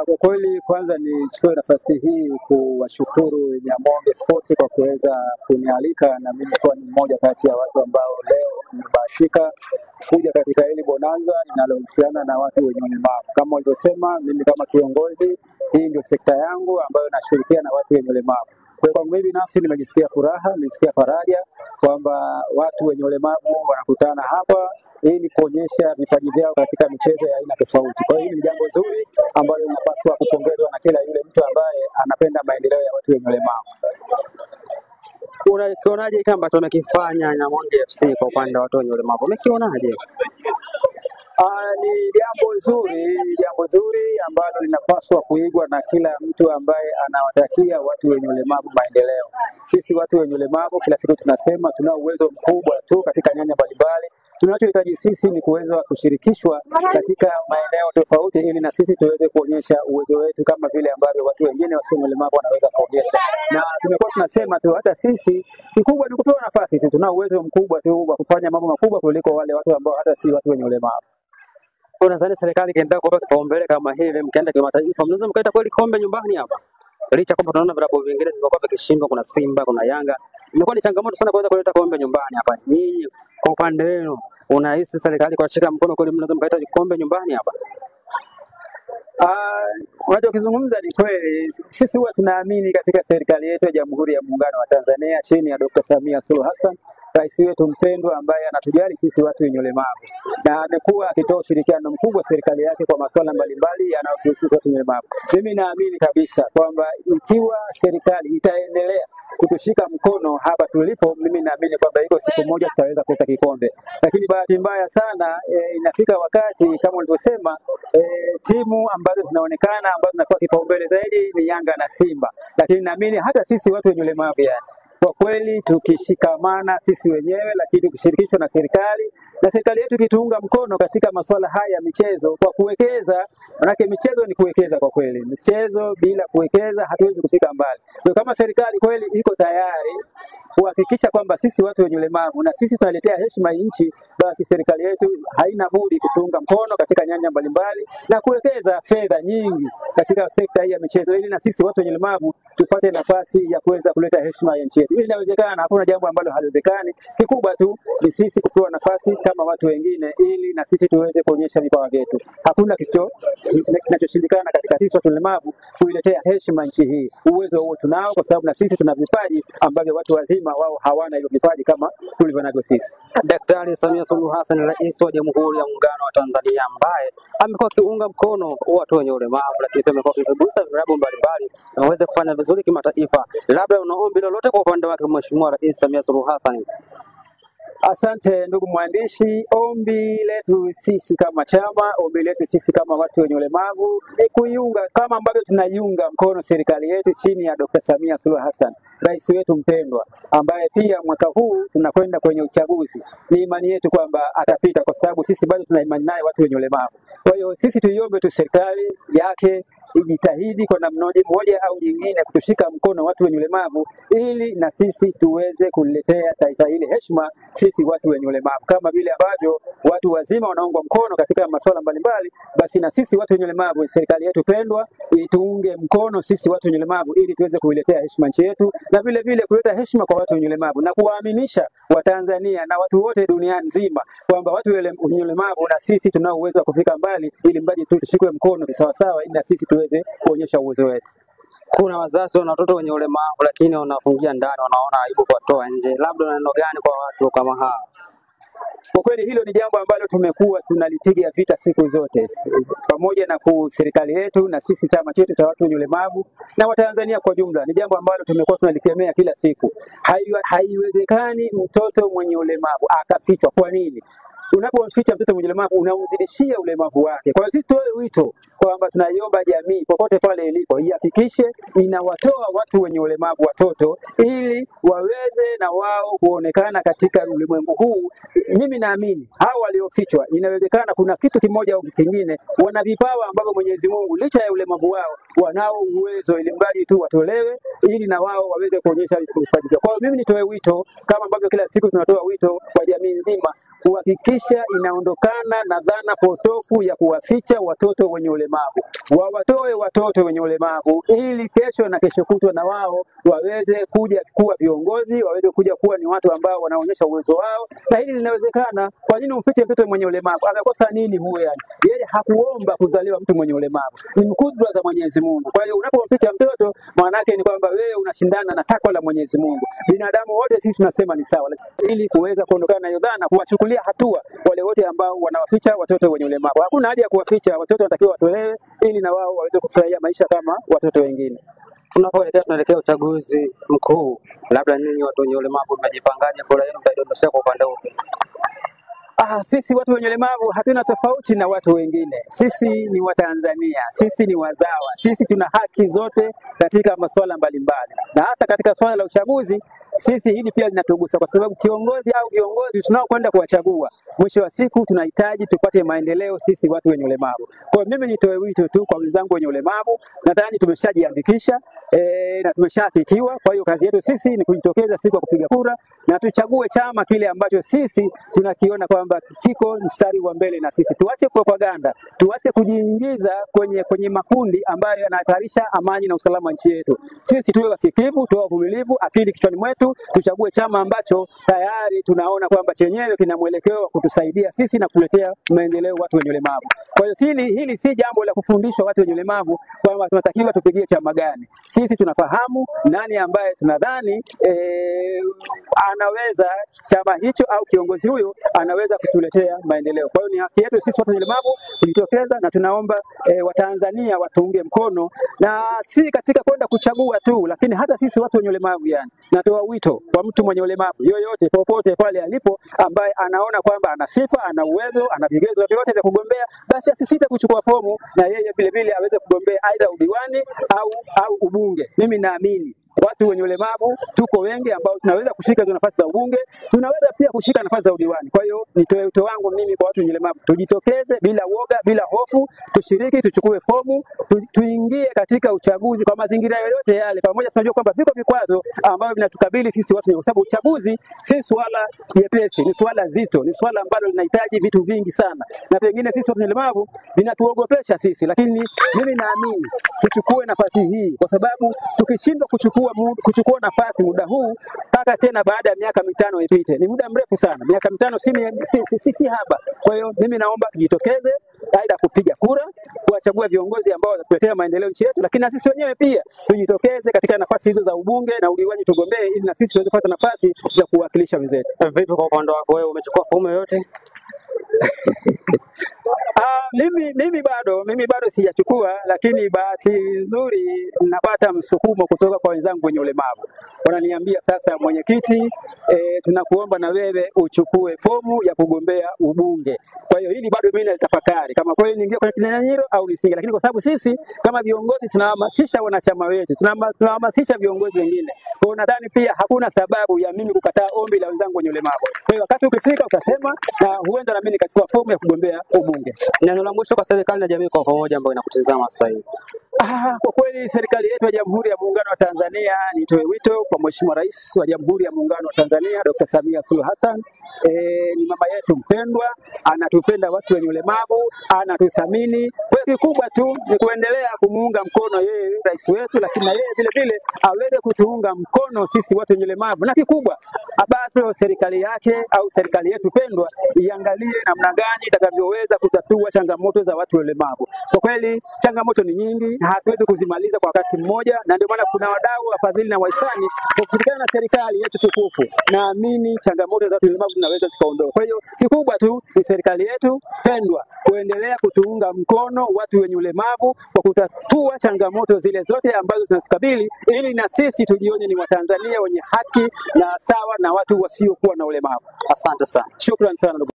Kwa kweli kwanza nichukue nafasi hii kuwashukuru Nyamonge Sports kwa kuweza kunialika, na mimi kuwa ni mmoja kati ya watu ambao leo nimebahatika kuja katika hili bonanza linalohusiana na watu wenye ulemavu. Kama walivyosema, mimi kama kiongozi, hii ndio sekta yangu ambayo nashirikia na watu wenye ulemavu. Kwa kwangu mimi binafsi nimejisikia furaha, nimejisikia faraja kwamba watu wenye ulemavu wanakutana hapa ili kuonyesha vipaji vyao katika michezo ya aina tofauti. Kwa hiyo hili ni jambo zuri ambalo linapaswa kupongezwa na kila yule mtu ambaye anapenda maendeleo ya watu wenye ulemavu. Unakionaje kile ambacho wamekifanya Nyamonge FC kwa upande wa watu wenye ulemavu? Umekionaje? Ni jambo zuri ambalo linapaswa kuigwa na kila mtu ambaye anawatakia watu wenye ulemavu maendeleo. Sisi watu wenye ulemavu kila siku tunasema tuna uwezo mkubwa tu katika nyanja mbalimbali. Tunachohitaji sisi ni kuweza kushirikishwa katika maeneo tofauti ili na sisi tuweze kuonyesha uwezo wetu kama vile ambavyo watu wengine wasio ulemavu wanaweza kuonyesha. Na tumekuwa tunasema tu hata sisi kikubwa ni kupewa nafasi tu. Tuna uwezo mkubwa tu wa kufanya mambo makubwa kuliko wale watu ambao hata si watu wenye ulemavu. Unadhani serikali ikiendelea kuwapa kipaumbele kama hivi, mkaenda kimataifa, mnaweza mkaita kweli kombe nyumbani hapa? Licha kwamba tunaona vilabu vingine vimekuwa vikishindwa, kuna Simba, kuna Yanga. Imekuwa ni changamoto sana kuweza kuleta kombe nyumbani hapa. Nyinyi kwa upande wenu unahisi serikali kwa kushika mkono kweli mnaweza mkaita kombe nyumbani hapa? Unachokizungumza ni kweli. Sisi huwa tunaamini katika serikali yetu ya Jamhuri ya Muungano wa Tanzania chini ya Dr. Samia Suluhu Hassan, rais wetu mpendwa ambaye anatujali sisi watu wenye ulemavu, na amekuwa akitoa ushirikiano mkubwa serikali yake kwa masuala mbalimbali yanayohusu sisi watu wenye ulemavu. Mimi naamini kabisa kwamba ikiwa serikali itaendelea kutushika mkono hapa tulipo, mimi naamini kwamba iko siku moja tutaweza kuleta kikombe. Lakini bahati mbaya sana inafika wakati kama ulivyosema, timu ambazo zinaonekana ambazo zinakuwa kipaumbele zaidi ni Yanga na Simba. Lakini naamini hata sisi watu wenye ulemavu kwa kweli tukishikamana sisi wenyewe, lakini tukishirikishwa na serikali yetu kituunga mkono katika masuala haya ya michezo kwa kuwekeza, manake michezo ni kuwekeza kwa kweli. Michezo bila kuwekeza hatuwezi kufika mbali. Kwa kama serikali kweli iko tayari kuhakikisha kwamba sisi watu wenye ulemavu na sisi tunaletea heshima nchi, basi serikali yetu haina budi kutunga mkono katika nyanja mbalimbali na kuwekeza fedha nyingi katika sekta hii ya michezo ili na sisi watu wenye ulemavu tupate nafasi ya kuweza kuleta heshima ya nchi yetu. Hili linawezekana, hakuna jambo ambalo haliwezekani. Kikubwa tu ni sisi kupewa nafasi kama watu wengine ili na sisi tuweze kuonyesha vipawa vyetu. Hakuna kinachoshindikana katika sisi watu ulemavu kuiletea heshima nchi hii. Uwezo huo tunao kwa sababu na sisi tuna vipaji ambavyo watu wazima wao hawana hivyo vipaji kama tulivyo navyo sisi. Daktari Samia Suluhu Hassan, Rais wa Jamhuri ya Muungano wa Tanzania, ambaye amekuwa akiunga mkono watu wenye ulemavu, lakini pia amekuwa akigusa vilabu mbalimbali na waweze kufanya vizuri kimataifa. Labda una ombi lolote kwa upande wake Mheshimiwa Rais Samia Suluhu Hassan? Asante ndugu mwandishi. Ombi letu sisi kama chama, ombi letu sisi kama watu wenye ulemavu ni kuiunga kama ambavyo tunaiunga mkono serikali yetu chini ya Dr. Samia Suluhu Hassan, rais wetu mpendwa, ambaye pia mwaka huu tunakwenda kwenye uchaguzi. Ni imani yetu kwamba atapita kwa sababu sisi bado tuna imani naye watu wenye ulemavu. Kwa hiyo sisi tuiombe tu serikali yake ijitahidi kwa namna moja au nyingine kutushika mkono watu wenye ulemavu ili na sisi tuweze kuletea taifa hili heshima, sisi watu wenye ulemavu. Kama vile ambavyo watu wazima wanaungwa mkono katika masuala mbalimbali, basi na sisi watu wenye ulemavu, serikali yetu pendwa ituunge mkono sisi watu wenye ulemavu ili tuweze kuiletea heshima nchi yetu, na vile vile kuleta heshima kwa watu wenye ulemavu na kuwaaminisha Watanzania na watu wote duniani nzima kwamba watu wenye ulemavu na sisi tunao uwezo wa kufika mbali, ili mbali tu tushikwe mkono kisawasawa ili na sisi tuweze kuonyesha uwezo wetu. Kuna wazazi wana watoto wenye ulemavu lakini wanafungia ndani, wanaona aibu kuwatoa nje. Labda neno gani kwa watu kama hawa? Kwa kweli hilo ni jambo ambalo tumekuwa tunalipiga vita siku zote, pamoja na serikali yetu na sisi chama chetu cha watu wenye ulemavu na Watanzania kwa jumla. Ni jambo ambalo tumekuwa tunalikemea kila siku. Haiwezekani mtoto mwenye ulemavu akafichwa. Kwa nini? Unapomficha mtoto mwenye ulemavu unamzidishia ulemavu wake. Kwa hiyo sisi toe wito kwamba tunaiomba jamii popote pale ilipo ihakikishe inawatoa watu wenye ulemavu watoto ili waweze na wao kuonekana katika ulimwengu huu. Mimi naamini hao waliofichwa inawezekana kuna kitu kimoja au kingine, wana vipawa ambavyo Mwenyezi Mungu licha ya ulemavu wao wanao uwezo, ili mradi tu watolewe ili na wao waweze kuonyesha vipaji vyao. Kwa hiyo mimi nitoe wito kama ambavyo kila siku tunatoa wito kwa jamii nzima kuhakikisha inaondokana na dhana potofu ya kuwaficha watoto wenye ulemavu. Wawatoe watoto wenye ulemavu ili kesho na kesho kutwa na wao waweze kuja kuwa viongozi, waweze kuja kuwa ni watu ambao wanaonyesha uwezo wao, na hili linawezekana. Kwa nini umfiche mtoto mwenye ulemavu? Amekosa nini huyo? Yani yeye hakuomba kuzaliwa mtu mwenye ulemavu, ni mkudra za Mwenyezi Mungu. Kwa hiyo unapomficha mtoto, maana yake ni kwamba wewe unashindana na takwa la Mwenyezi Mungu. Binadamu wote sisi tunasema ni sawa, ili kuweza kuondokana na hiyo dhana, kuwachukulia hatua wale wote ambao wanawaficha watoto wenye ulemavu. Hakuna haja ya kuwaficha watoto, wanatakiwa watolewe ili na wao waweze kufurahia maisha kama watoto wengine. Tunaelekea uchaguzi mkuu, labda ninyi watu wenye ulemavu mnajipangaje? Kura yenu mtaidondoshea kwa upande upi? Sisi watu wenye ulemavu hatuna tofauti na watu wengine. Sisi ni Watanzania, sisi ni wazawa, sisi tuna haki zote katika masuala mbalimbali, na hasa katika swala la uchaguzi. Sisi hili pia linatugusa, kwa sababu kiongozi au viongozi tunaokwenda kuwachagua, mwisho wa siku tunahitaji tupate maendeleo sisi watu wenye ulemavu. Kwa mimi nitoe wito tu kwa wenzangu wenye ulemavu, nadhani tumeshajiandikisha na tumeshafikiwa. Kwa hiyo kazi yetu sisi ni kujitokeza siku ya kupiga kura na tuchague chama kile ambacho sisi tunakiona kwamba kiko mstari wa mbele na sisi. Tuache propaganda, tuache kujiingiza kwenye makundi ambayo yanahatarisha amani na usalama nchi yetu. Sisi tuwe wasikivu, tuwe wavumilivu, akili kichwani mwetu, tuchague chama ambacho tayari tunaona kwamba chenyewe kina mwelekeo wa kutusaidia sisi na kutuletea maendeleo watu wenye ulemavu. Kwa hiyo hili si jambo la kufundishwa watu wenye ulemavu kwamba tunatakiwa tupigie chama gani. Sisi tunafahamu nani ambaye tunadhani anaweza, chama hicho au kiongozi huyo anaweza kutuletea maendeleo. Kwa hiyo ni haki yetu sisi watu wenye ulemavu kujitokeza, na tunaomba Watanzania watuunge mkono, na si katika kwenda kuchagua tu, lakini hata sisi watu wenye ulemavu. Yani natoa wito kwa mtu mwenye ulemavu yoyote popote pale alipo, ambaye anaona kwamba ana sifa, ana uwezo, ana vigezo vyote vya kugombea, basi asisite kuchukua fomu na yeye vile vile aweze kugombea aidha udiwani au ubunge. Mimi naamini watu wenye ulemavu tuko wengi ambao tunaweza kushika hizo nafasi za ubunge, tunaweza pia kushika nafasi za udiwani. Kwa hiyo nitoe wito wangu mimi kwa watu wenye ulemavu, tujitokeze bila woga, bila hofu, tushiriki, tuchukue fomu, tuingie katika uchaguzi kwa mazingira yoyote yale. Pamoja tunajua kwamba viko vikwazo ambavyo vinatukabili sisi watu, kwa sababu uchaguzi si swala jepesi, ni swala zito, ni swala ambalo linahitaji vitu vingi sana, na pengine sisi watu wenye ulemavu vinatuogopesha sisi, lakini mimi naamini tuchukue nafasi hii, kwa sababu tukishindwa kuchukua nafasi muda huu mpaka tena baada ya miaka 5 ipite, ni muda mrefu sana. Miaka 5 si haba. Kwa hiyo mimi naomba tujitokeze, aidha kupiga kura kuwachagua viongozi ambao watatuletea maendeleo nchi yetu, lakini na sisi wenyewe pia tujitokeze katika nafasi hizo za ubunge na udiwani, tugombee ili na sisi tuweze kupata nafasi za kuwakilisha wenzetu. Vipi kwa upande wako wewe, umechukua fomu yoyote? Mimi bado sijachukua, lakini bahati nzuri napata msukumo kutoka kwa wenzangu wenye ulemavu. Wananiambia sasa, mwenyekiti, tunakuomba na wewe uchukue fomu ya kugombea ubunge. Kwa hiyo hili bado mimi nalitafakari kama kweli niingie kwenye kinyang'anyiro au nisinge, lakini kwa sababu sisi kama viongozi tunahamasisha wanachama wetu, tunahamasisha viongozi wengine. Kwa hiyo nadhani pia hakuna sababu ya mimi kukataa ombi la wenzangu wenye ulemavu. Kwa hiyo wakati ukifika utasema, na huenda na mimi nikachukua fomu ya kugombea ubunge. Neno la mwisho kwa serikali na jamii kwa pamoja ambayo inakutazama sasa hivi. Kwa kweli serikali yetu ya Jamhuri ya Muungano wa Tanzania, nitoe wito kwa Mheshimiwa Rais wa Jamhuri ya Muungano wa Tanzania Dr. Samia Suluhu Hassan. Ni mama yetu mpendwa, anatupenda watu wenye ulemavu, anatuthamini. Kwa hiyo kikubwa tu ni kuendelea kumuunga mkono yeye rais wetu, lakini na yeye vile vile aweze kutuunga mkono sisi watu wenye ulemavu, na kikubwa basi serikali yake au serikali yetu pendwa iangalie namna gani itakavyoweza kutatua changamoto za watu wenye ulemavu. Kwa kweli changamoto ni nyingi na hatuwezi kuzimaliza kwa wakati mmoja, na ndio maana kuna wadau, wafadhili na wahisani kwa kushirikiana na serikali yetu tukufu, naamini changamoto za watu wenye ulemavu zinaweza zikaondoka. Kwa hiyo kikubwa tu ni serikali yetu pendwa kuendelea kutuunga mkono watu wenye ulemavu kwa kutatua changamoto zile zote ambazo zinatukabili, ili na sisi tujione ni Watanzania wenye haki na sawa na watu wasiokuwa na ulemavu. Asante sana. Shukrani sana.